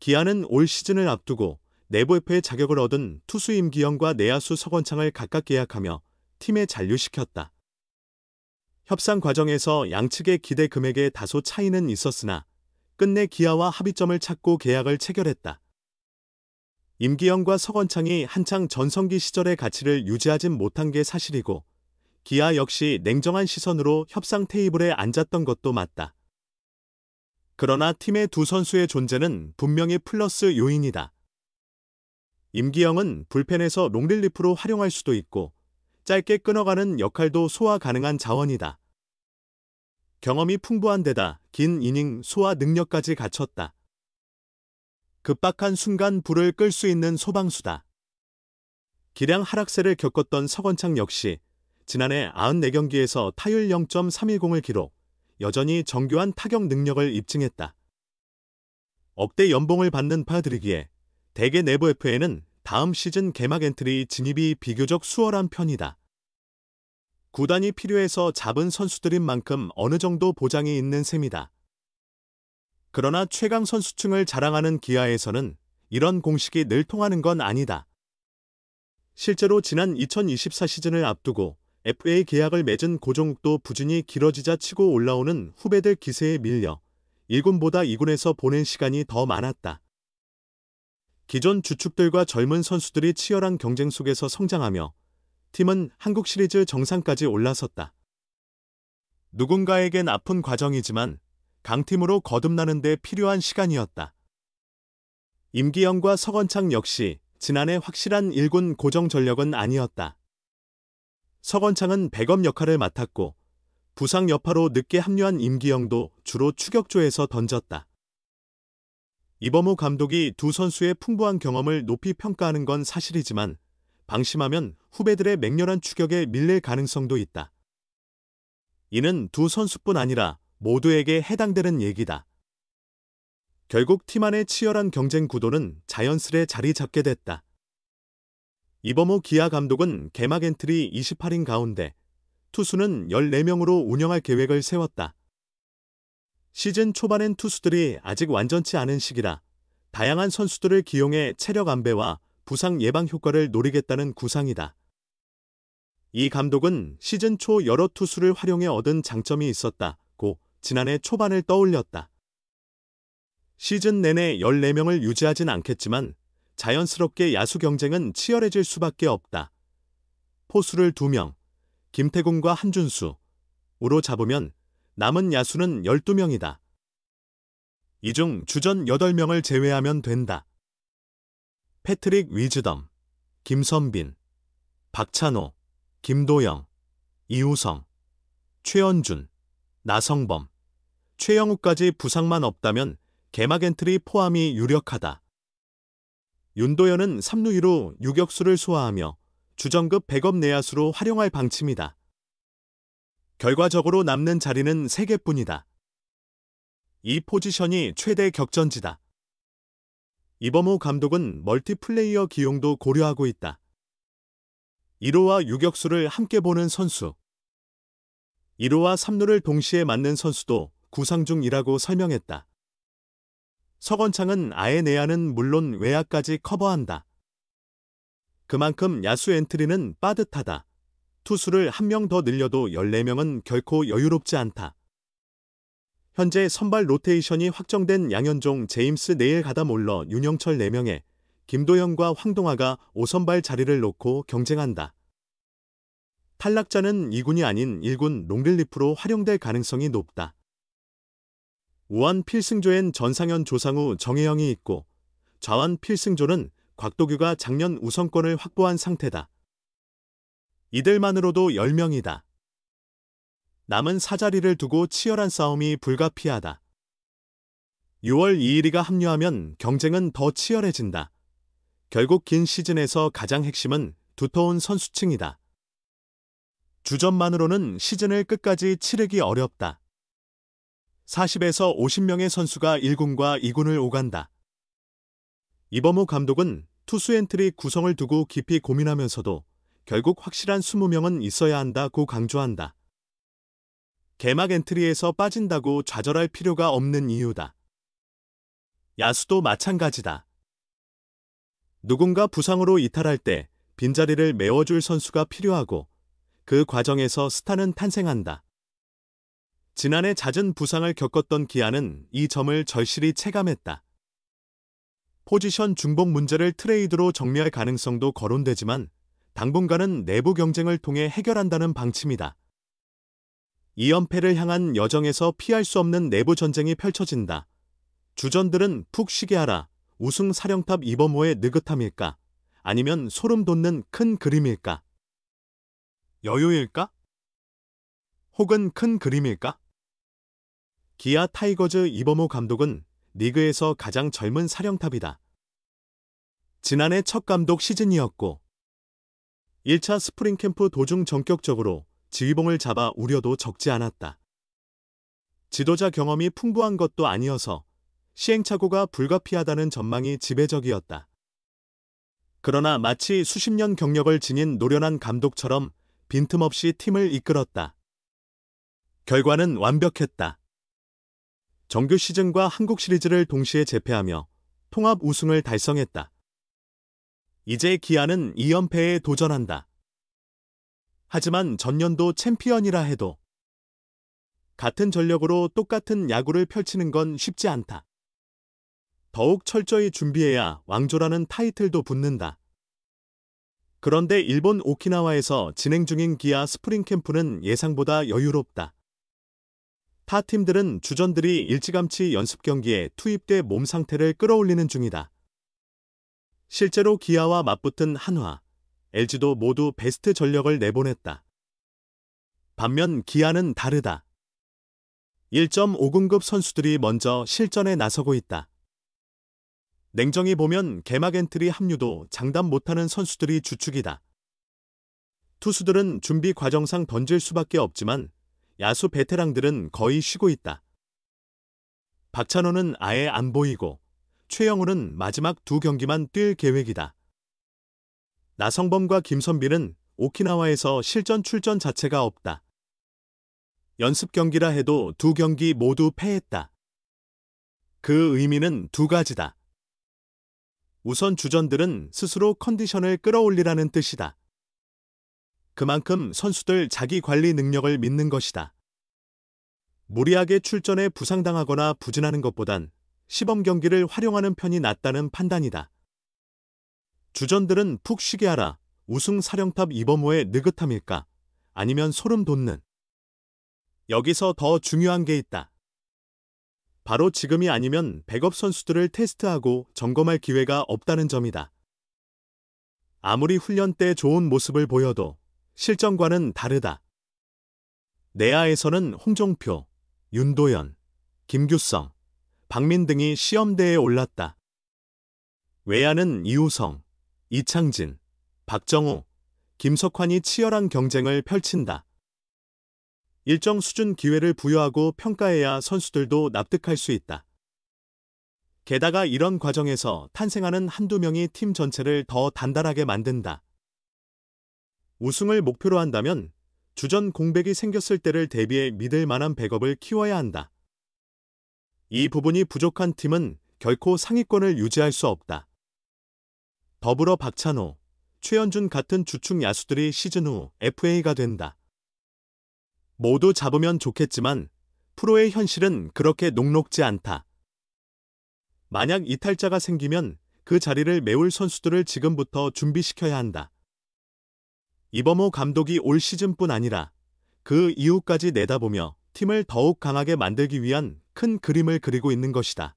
기아는 올 시즌을 앞두고 내부 FA 자격을 얻은 투수 임기영과 내야수 서건창을 각각 계약하며 팀에 잔류시켰다. 협상 과정에서 양측의 기대 금액에 다소 차이는 있었으나 끝내 기아와 합의점을 찾고 계약을 체결했다. 임기영과 서건창이 한창 전성기 시절의 가치를 유지하진 못한 게 사실이고 기아 역시 냉정한 시선으로 협상 테이블에 앉았던 것도 맞다. 그러나 팀의 두 선수의 존재는 분명히 플러스 요인이다. 임기영은 불펜에서 롱릴리프로 활용할 수도 있고 짧게 끊어가는 역할도 소화 가능한 자원이다. 경험이 풍부한 데다 긴 이닝 소화 능력까지 갖췄다. 급박한 순간 불을 끌 수 있는 소방수다. 기량 하락세를 겪었던 서건창 역시 지난해 94경기에서 타율 0.310을 기록, 여전히 정교한 타격 능력을 입증했다. 억대 연봉을 받는 파들이기에 대개 내부 FA는 다음 시즌 개막 엔트리 진입이 비교적 수월한 편이다. 구단이 필요해서 잡은 선수들인 만큼 어느 정도 보장이 있는 셈이다. 그러나 최강 선수층을 자랑하는 기아에서는 이런 공식이 늘 통하는 건 아니다. 실제로 지난 2024 시즌을 앞두고 FA 계약을 맺은 고종욱도 부진이 길어지자 치고 올라오는 후배들 기세에 밀려 1군보다 2군에서 보낸 시간이 더 많았다. 기존 주축들과 젊은 선수들이 치열한 경쟁 속에서 성장하며 팀은 한국 시리즈 정상까지 올라섰다. 누군가에겐 아픈 과정이지만 강팀으로 거듭나는 데 필요한 시간이었다. 임기영과 서건창 역시 지난해 확실한 1군 고정 전력은 아니었다. 서건창은 백업 역할을 맡았고 부상 여파로 늦게 합류한 임기영도 주로 추격조에서 던졌다. 이범호 감독이 두 선수의 풍부한 경험을 높이 평가하는 건 사실이지만 방심하면 후배들의 맹렬한 추격에 밀릴 가능성도 있다. 이는 두 선수뿐 아니라 모두에게 해당되는 얘기다. 결국 팀 안의 치열한 경쟁 구도는 자연스레 자리 잡게 됐다. 이범호 기아 감독은 개막 엔트리 28인 가운데 투수는 14명으로 운영할 계획을 세웠다. 시즌 초반엔 투수들이 아직 완전치 않은 시기라 다양한 선수들을 기용해 체력 안배와 부상 예방 효과를 노리겠다는 구상이다. 이 감독은 시즌 초 여러 투수를 활용해 얻은 장점이 있었다고 지난해 초반을 떠올렸다. 시즌 내내 14명을 유지하진 않겠지만 자연스럽게 야수 경쟁은 치열해질 수밖에 없다. 포수를 2명, 김태군과 한준수로 잡으면 남은 야수는 12명이다. 이 중 주전 8명을 제외하면 된다. 패트릭 위즈덤, 김선빈, 박찬호, 김도영, 이우성, 최원준, 나성범, 최영욱까지 부상만 없다면 개막 엔트리 포함이 유력하다. 윤도현은 3루 2루 유격수를 소화하며 주전급 백업 내야수로 활용할 방침이다. 결과적으로 남는 자리는 3개뿐이다. 이 포지션이 최대 격전지다. 이범호 감독은 멀티플레이어 기용도 고려하고 있다. 1루와 유격수를 함께 보는 선수, 1루와 3루를 동시에 맞는 선수도 구상 중이라고 설명했다. 서건창은 아예 내야는 물론 외야까지 커버한다. 그만큼 야수 엔트리는 빠듯하다. 투수를 1명 더 늘려도 14명은 결코 여유롭지 않다. 현재 선발 로테이션이 확정된 양현종, 제임스 내일 가다 몰러 윤영철 4명에 김도영과 황동아가 5선발 자리를 놓고 경쟁한다. 탈락자는 2군이 아닌 1군 롱릴리프로 활용될 가능성이 높다. 우완 필승조엔 전상현, 조상우, 정혜영이 있고 좌완 필승조는 곽도규가 작년 우선권을 확보한 상태다. 이들만으로도 10명이다. 남은 4자리를 두고 치열한 싸움이 불가피하다. 6월 2일이가 합류하면 경쟁은 더 치열해진다. 결국 긴 시즌에서 가장 핵심은 두터운 선수층이다. 주전만으로는 시즌을 끝까지 치르기 어렵다. 40에서 50명의 선수가 1군과 2군을 오간다. 이범호 감독은 투수 엔트리 구성을 두고 깊이 고민하면서도 결국 확실한 20명은 있어야 한다고 강조한다. 개막 엔트리에서 빠진다고 좌절할 필요가 없는 이유다. 야수도 마찬가지다. 누군가 부상으로 이탈할 때 빈자리를 메워줄 선수가 필요하고 그 과정에서 스타는 탄생한다. 지난해 잦은 부상을 겪었던 기아는 이 점을 절실히 체감했다. 포지션 중복 문제를 트레이드로 정리할 가능성도 거론되지만 당분간은 내부 경쟁을 통해 해결한다는 방침이다. 2연패를 향한 여정에서 피할 수 없는 내부 전쟁이 펼쳐진다. 주전들은 푹 쉬게 하라. 우승 사령탑 이범호의 느긋함일까? 아니면 소름 돋는 큰 그림일까? 여유일까? 혹은 큰 그림일까? 기아 타이거즈 이범호 감독은 리그에서 가장 젊은 사령탑이다. 지난해 첫 감독 시즌이었고 1차 스프링 캠프 도중 전격적으로 지휘봉을 잡아 우려도 적지 않았다. 지도자 경험이 풍부한 것도 아니어서 시행착오가 불가피하다는 전망이 지배적이었다. 그러나 마치 수십 년 경력을 지닌 노련한 감독처럼 빈틈없이 팀을 이끌었다. 결과는 완벽했다. 정규 시즌과 한국 시리즈를 동시에 제패하며 통합 우승을 달성했다. 이제 기아는 2연패에 도전한다. 하지만 전년도 챔피언이라 해도 같은 전력으로 똑같은 야구를 펼치는 건 쉽지 않다. 더욱 철저히 준비해야 왕조라는 타이틀도 붙는다. 그런데 일본 오키나와에서 진행 중인 기아 스프링 캠프는 예상보다 여유롭다. 타 팀들은 주전들이 일찌감치 연습 경기에 투입돼 몸 상태를 끌어올리는 중이다. 실제로 기아와 맞붙은 한화, LG도 모두 베스트 전력을 내보냈다. 반면 기아는 다르다. 1.5군급 선수들이 먼저 실전에 나서고 있다. 냉정히 보면 개막 엔트리 합류도 장담 못하는 선수들이 주축이다. 투수들은 준비 과정상 던질 수밖에 없지만 야수 베테랑들은 거의 쉬고 있다. 박찬호는 아예 안 보이고 최영우는 마지막 2경기만 뛸 계획이다. 나성범과 김선빈은 오키나와에서 실전 출전 자체가 없다. 연습 경기라 해도 2경기 모두 패했다. 그 의미는 2가지다. 우선 주전들은 스스로 컨디션을 끌어올리라는 뜻이다. 그만큼 선수들 자기 관리 능력을 믿는 것이다. 무리하게 출전에 부상당하거나 부진하는 것보단 시범 경기를 활용하는 편이 낫다는 판단이다. 주전들은 푹 쉬게 하라. 우승 사령탑 이범호의 느긋함일까? 아니면 소름 돋는? 여기서 더 중요한 게 있다. 바로 지금이 아니면 백업 선수들을 테스트하고 점검할 기회가 없다는 점이다. 아무리 훈련 때 좋은 모습을 보여도 실전과는 다르다. 내야에서는 홍종표, 윤도현, 김규성, 박민 등이 시험대에 올랐다. 외야는 이우성, 이창진, 박정우, 김석환이 치열한 경쟁을 펼친다. 일정 수준 기회를 부여하고 평가해야 선수들도 납득할 수 있다. 게다가 이런 과정에서 탄생하는 한두 명이 팀 전체를 더 단단하게 만든다. 우승을 목표로 한다면 주전 공백이 생겼을 때를 대비해 믿을 만한 백업을 키워야 한다. 이 부분이 부족한 팀은 결코 상위권을 유지할 수 없다. 더불어 박찬호, 최현준 같은 주축 야수들이 시즌 후 FA가 된다. 모두 잡으면 좋겠지만 프로의 현실은 그렇게 녹록지 않다. 만약 이탈자가 생기면 그 자리를 메울 선수들을 지금부터 준비시켜야 한다. 이범호 감독이 올 시즌뿐 아니라 그 이후까지 내다보며 팀을 더욱 강하게 만들기 위한 큰 그림을 그리고 있는 것이다.